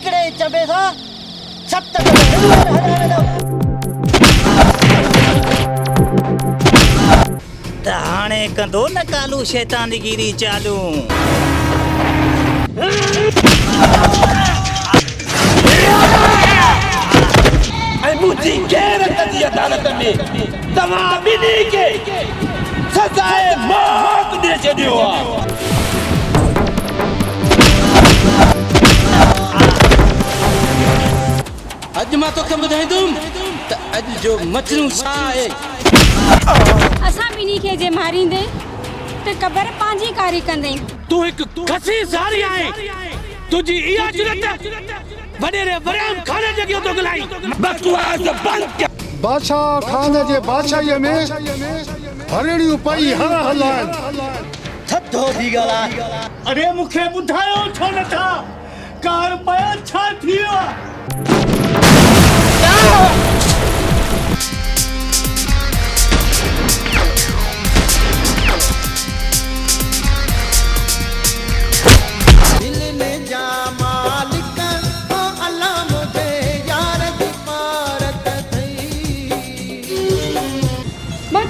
हिकड़े चबे सां सत त हाणे कंदो न कालू शैतानगिरी चालू। मुझी गैरत जी अदालत में तमाम बिनी के सजाए मौत दे छडियो। अज मां तोखे ॿुधाईंदुमि त अज जो मजनू छा आहे। असां बिनी के जे मारींदे ते कबर पांजी कारी कंदे। तू एक खसी सारी आहे। तुझी इया जुरत वडेरे वराम खाने जगियो तो गलाई। बकवास बंद कर। बादशाह खाने जे बादशाही में हरड़ियूं पई हर हलाइन। थधो थी गला। अरे मुखे ॿुधायो छो नथा कार पया छा थियो।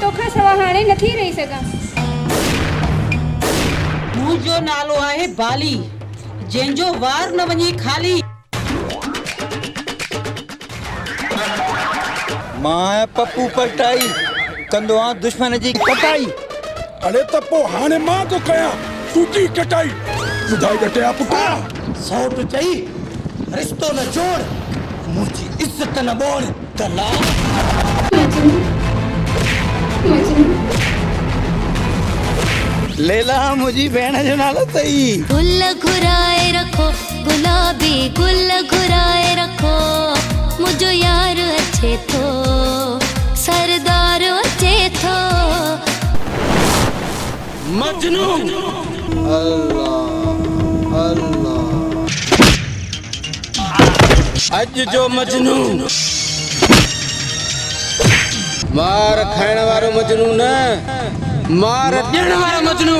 तोखा सवा हाणे नथी रही सघां। मुंहिंजो नालो आहे बाली, जंहिंजो वार न वञी खाली। मां पप्पू पटाई कंदो आ दुश्मन जी कटाई। अरे त पोइ हाणे मां तो कयां तुंहिंजी कटाई। ॿुधाई कटिया पुटा सौट चई रिश्तो न जोड़, मुंहिंजी इज्जत न बोड़ त ला। लेला मुझी भेण जो नालो सही। गुल घुराए रखो गुलाबी गुल घुराए रखो, मुझो यार अच्छे थो सरदार अच्छे थो। मजनू अल्लाह अल्लाह अज जो मजनू मार खाइण वारो मजनू न मार ॾियण वारो मजनू।